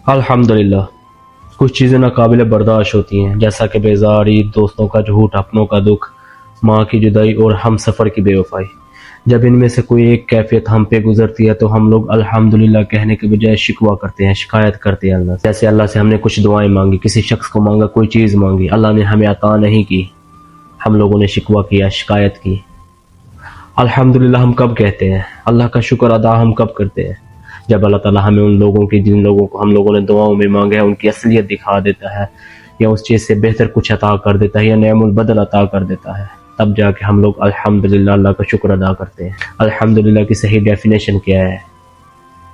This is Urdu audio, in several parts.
الحمدللہ کچھ چیزیں ناقابل برداشت ہوتی ہیں، جیسا کہ بیزاری، دوستوں کا جھوٹ، اپنوں کا دکھ، ماں کی جدائی اور ہم سفر کی بے وفائی۔ جب ان میں سے کوئی ایک کیفیت ہم پہ گزرتی ہے تو ہم لوگ الحمدللہ کہنے کے بجائے شکوہ کرتے ہیں، شکایت کرتے ہیں اللہ سے۔ جیسے اللہ سے ہم نے کچھ دعائیں مانگی، کسی شخص کو مانگا، کوئی چیز مانگی، اللہ نے ہمیں عطا نہیں کی، ہم لوگوں نے شکوہ کیا، شکایت کی۔ الحمدللہ ہم کب کہتے ہیں؟ اللہ کا شکر ادا ہم کب کرتے ہیں؟ جب اللہ تعالیٰ ہمیں ان لوگوں کی جن لوگوں کو ہم لوگوں نے دعاؤں میں مانگا ہے ان کی اصلیت دکھا دیتا ہے، یا اس چیز سے بہتر کچھ عطا کر دیتا ہے، یا نعم البدل عطا کر دیتا ہے، تب جا کے ہم لوگ الحمدللہ اللہ کا شکر ادا کرتے ہیں۔ الحمدللہ کی صحیح ڈیفینیشن کیا ہے،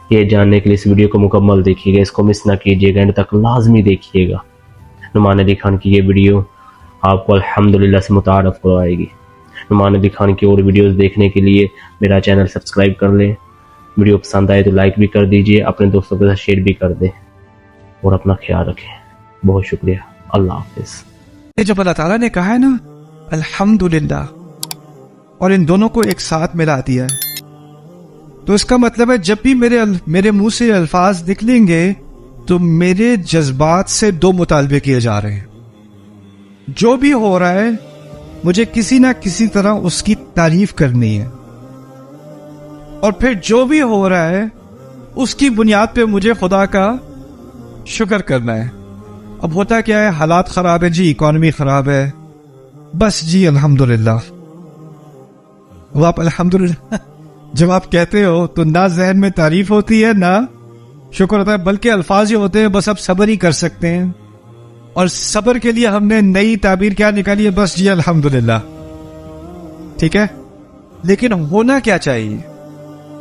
یہ جاننے کے لیے اس ویڈیو کو مکمل دیکھیے گا، اس کو مس نہ کیجیے گا، اینڈ تک لازمی دیکھیے گا۔ نعمان علی خان کی یہ ویڈیو آپ کو الحمدللہ سے متعارف کروائے گی۔ نعمان علی خان کی اور ویڈیوز دیکھنے کے لیے میرا چینل سبسکرائب کر لیں، ویڈیو پسند آئے تو لائک بھی کر دیجئے، اپنے دوستوں کے ساتھ شیئر بھی کر دیں، اور اپنا خیال رکھیں۔ بہت شکریہ، اللہ حافظ۔ جب اللہ تعالیٰ نے کہا ہے نا الحمدللہ اور ان دونوں کو ایک ساتھ ملا دیا ہے، تو اس کا مطلب ہے جب بھی میرے منہ سے الفاظ نکلیں گے تو میرے جذبات سے دو مطالبے کیے جا رہے ہیں۔ جو بھی ہو رہا ہے مجھے کسی نہ کسی طرح اس کی تعریف کرنی ہے، اور پھر جو بھی ہو رہا ہے اس کی بنیاد پہ مجھے خدا کا شکر کرنا ہے۔ اب ہوتا کیا ہے، حالات خراب ہیں جی، اکانومی خراب ہے، بس جی الحمدللہ۔ وہ آپ الحمدللہ جب آپ کہتے ہو تو نہ ذہن میں تعریف ہوتی ہے نہ شکر ہوتا ہے، بلکہ الفاظ یہ ہوتے ہیں بس اب صبر ہی کر سکتے ہیں، اور صبر کے لیے ہم نے نئی تعبیر کیا نکالی ہے، بس جی الحمدللہ۔ ٹھیک ہے، لیکن ہونا کیا چاہیے؟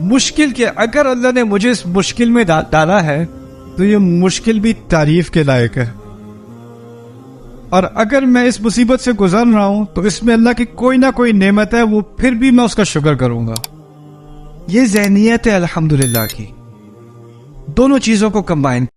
مشکل کے اگر اللہ نے مجھے اس مشکل میں ڈالا ہے تو یہ مشکل بھی تعریف کے لائق ہے، اور اگر میں اس مصیبت سے گزر رہا ہوں تو اس میں اللہ کی کوئی نہ کوئی نعمت ہے، وہ پھر بھی میں اس کا شکر کروں گا۔ یہ ذہنیت ہے الحمدللہ کی، دونوں چیزوں کو کمبائن